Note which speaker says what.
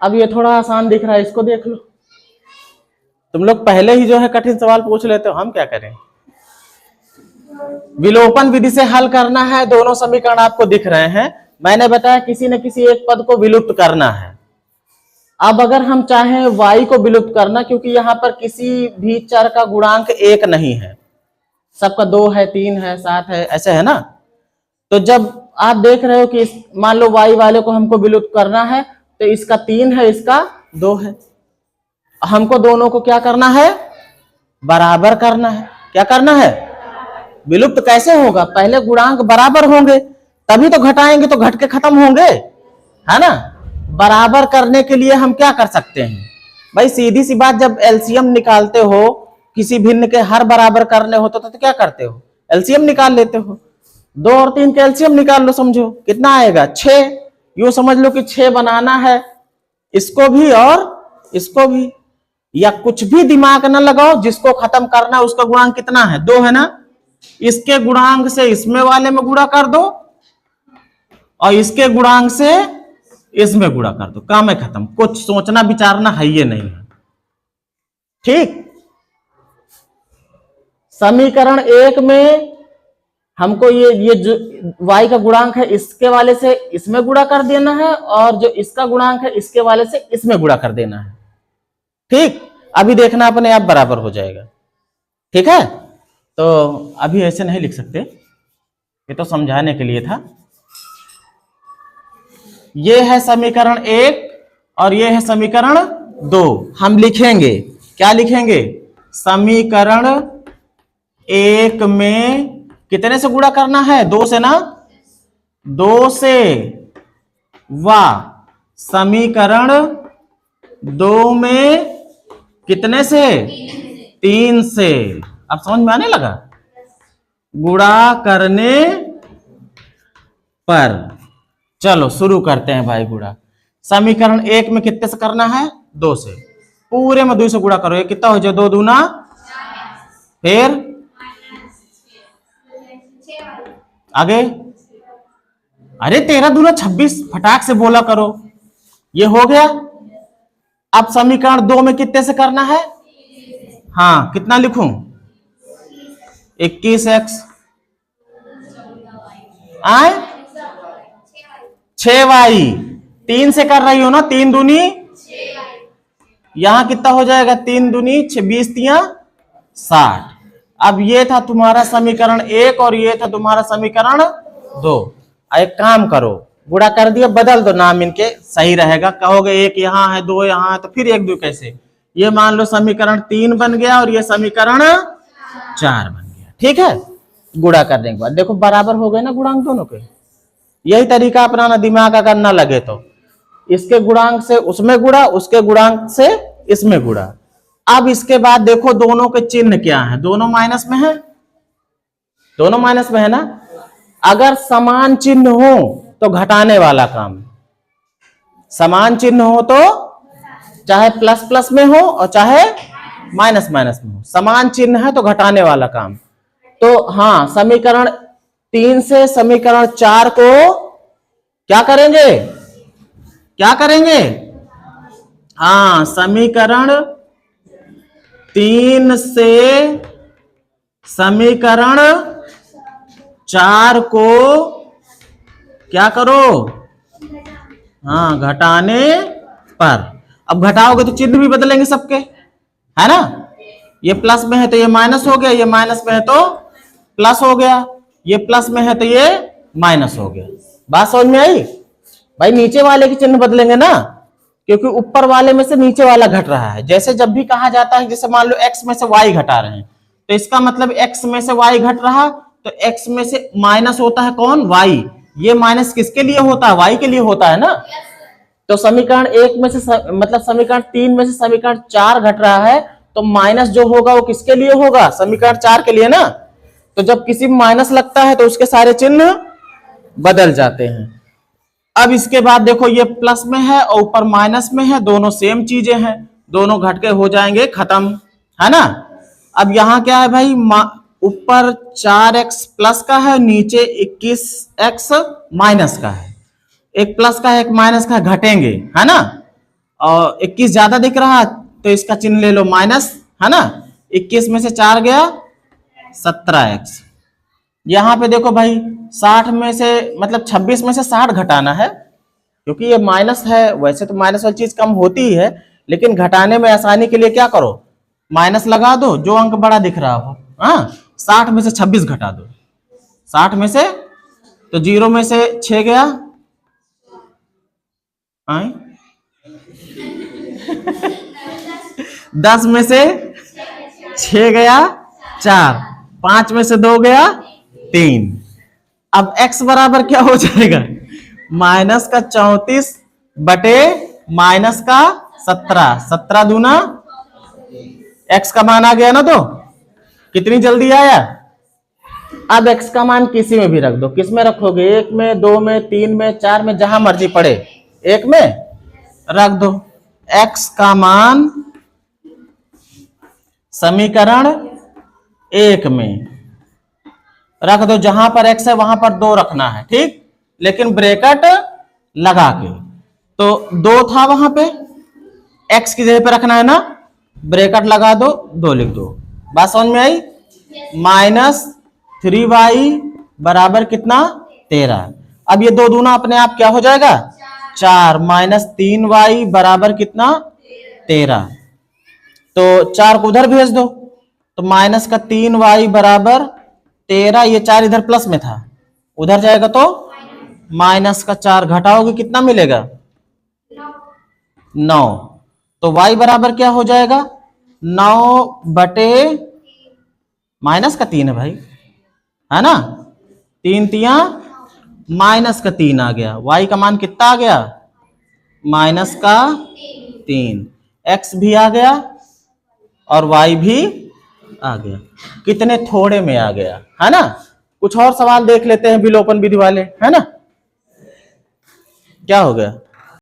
Speaker 1: अब ये थोड़ा आसान दिख रहा है, इसको देख लो। तुम लोग पहले ही जो है कठिन सवाल पूछ लेते हो, हम क्या करें। विलोपन विधि से हल करना है, दोनों समीकरण आपको दिख रहे हैं। मैंने बताया किसी न किसी एक पद को विलुप्त करना है। अब अगर हम चाहें y को विलुप्त करना, क्योंकि यहां पर किसी भी चर का गुणांक एक नहीं है, सबका 2 है, 3 है, 7 है, ऐसे है ना। तो जब आप देख रहे हो कि मान लो y वाले को हमको विलुप्त करना है, तो इसका 3 है, इसका 2 है, हमको दोनों को क्या करना है, बराबर करना है। क्या करना है, विलुप्त कैसे होगा, पहले गुणांक बराबर होंगे तभी तो घटाएंगे, तो घट के खत्म होंगे, है ना। बराबर करने के लिए हम क्या कर सकते हैं भाई, सीधी सी बात, जब एलसीएम निकालते हो किसी भिन्न के हर बराबर करने हो तो क्या करते हो, एलसीएम निकाल लेते हो। 2 और 3 के एलसीएम निकाल लो, समझो कितना आएगा, 6। यूं समझ लो कि 6 बनाना है, इसको भी और इसको भी, या कुछ भी दिमाग ना लगाओ, जिसको खत्म करना है उसका गुणांक कितना है, 2 है ना। इसके गुणांक से इसमें वाले में गुणा कर दो और इसके गुणांक से इसमें गुणा कर दो, काम है खत्म। कुछ सोचना विचारना है ये नहीं है, ठीक। समीकरण 1 में हमको ये जो y का गुणांक है इसके वाले से इसमें गुणा कर देना है, और जो इसका गुणांक है इसके वाले से इसमें गुणा कर देना है, ठीक। अभी देखना अपने आप बराबर हो जाएगा, ठीक है। तो अभी ऐसे नहीं लिख सकते, ये तो समझाने के लिए था। ये है समीकरण 1 और ये है समीकरण 2। हम लिखेंगे, क्या लिखेंगे, समीकरण 1 में कितने से गुणा करना है, 2 से ना, 2 से, वाह। समीकरण 2 में कितने से, 3 से। अब समझ में आने लगा, गुणा करने पर। चलो शुरू करते हैं भाई गुणा। समीकरण 1 में कितने से करना है, 2 से, पूरे में 2 से गुणा करो, ये कितना हो जाए, 2 दूना, फिर आगे, अरे 13 दूना 26, फटाक से बोला करो, ये हो गया। अब समीकरण 2 में कितने से करना है, हाँ कितना लिखूं, 21x आए 6y, 3 से कर रही हो ना, 3 दूनी, यहां कितना हो जाएगा, 3 दूनी 20 तिया 60। अब ये था तुम्हारा समीकरण 1 और ये था तुम्हारा समीकरण 2। एक काम करो, गुणा कर दिया, बदल दो नाम इनके, सही रहेगा। कहोगे 1 यहां है 2 यहां है, तो फिर 1 2 कैसे, ये मान लो समीकरण 3 बन गया और ये समीकरण 4 बन गया, ठीक है। गुणा करने के बाद देखो बराबर हो गए ना गुणांक दोनों के। यही तरीका अपनाना, दिमाग अगर ना लगे तो, इसके गुणांक से उसमें गुणा, उसके गुणांक से इसमें गुणा। अब इसके बाद देखो दोनों के चिन्ह क्या है, दोनों माइनस में है, दोनों माइनस में है ना। अगर समान चिन्ह हो तो घटाने वाला काम, समान चिन्ह हो तो चाहे प्लस प्लस में हो और चाहे माइनस माइनस में हो, समान चिन्ह है तो घटाने वाला काम। तो हाँ, समीकरण 3 से समीकरण 4 को क्या करेंगे, क्या करेंगे, हाँ समीकरण 3 से समीकरण 4 को क्या करो, हाँ घटाने पर। अब घटाओगे तो चिन्ह भी बदलेंगे सबके, है ना। ये प्लस में है तो ये माइनस हो गया, ये माइनस में है तो प्लस हो गया, ये प्लस में है तो ये माइनस हो गया। बात समझ में आई भाई। नीचे वाले के चिन्ह बदलेंगे ना, क्योंकि ऊपर वाले में से नीचे वाला घट रहा है। जैसे जब भी कहा जाता है, जैसे मान लो x में से y घटा रहे हैं, तो इसका मतलब x में से y घट रहा, तो x में से माइनस होता है कौन, y। ये माइनस किसके लिए होता है, y के लिए होता है ना। तो समीकरण 1 में से मतलब समीकरण 3 में से समीकरण 4 घट रहा है, तो माइनस जो होगा वो किसके लिए होगा, समीकरण 4 के लिए ना। तो जब किसी में माइनस लगता है तो उसके सारे चिन्ह बदल जाते हैं। अब इसके बाद देखो ये प्लस में है और ऊपर माइनस में है, दोनों सेम चीजें हैं, दोनों घट के हो जाएंगे खत्म, है ना। अब यहां क्या है भाई, ऊपर 4x प्लस का है, नीचे 21x माइनस का है, एक प्लस का है एक माइनस का, घटेंगे, है ना। और 21 ज्यादा दिख रहा तो इसका चिन्ह ले लो माइनस, है ना। 21 में से 4 गया 17x। यहां पे देखो भाई 60 में से मतलब 26 में से 60 घटाना है, क्योंकि ये माइनस है। वैसे तो माइनस वाली चीज कम होती ही है, लेकिन घटाने में आसानी के लिए क्या करो, माइनस लगा दो, जो अंक बड़ा दिख रहा हो। हाँ, 60 में से 26 घटा दो। 60 में से तो 0 में से 6 गया, 10 में से 6 गया 4, 5 में से 2 गया 3। अब x बराबर क्या हो जाएगा, माइनस का 34 बटे माइनस का 17, 17 दूना x का मान आ गया ना। तो कितनी जल्दी आया। अब x का मान किसी में भी रख दो। किस में रखोगे, 1 में, 2 में, 3 में, 4 में, जहां मर्जी पड़े 1 में रख दो। x का मान समीकरण 1 में रख दो, जहां पर x है वहां पर 2 रखना है, ठीक, लेकिन ब्रैकेट लगा के। तो 2 था वहां पे, x की जगह पे रखना है ना, ब्रैकेट लगा दो, 2 लिख दो। बात समझ में आई। -3y बराबर कितना, 13। अब ये 2 दूना अपने आप क्या हो जाएगा, 4, -3y बराबर कितना, 13। तो 4 को उधर भेज दो, तो माइनस का 3y बराबर 13। ये 4 इधर प्लस में था, उधर जाएगा तो माइनस का 4 घटाओगे कितना मिलेगा, 9। तो y बराबर क्या हो जाएगा, 9 बटे माइनस का 3 है भाई, है ना, 3 तिया माइनस का 3 आ गया। y का मान कितना आ गया, माइनस का 3। x भी आ गया और y भी आ गया। कितने थोड़े में आ गया, है ना। कुछ और सवाल देख लेते हैं विलोपन विधि वाले, है ना। क्या हो गया।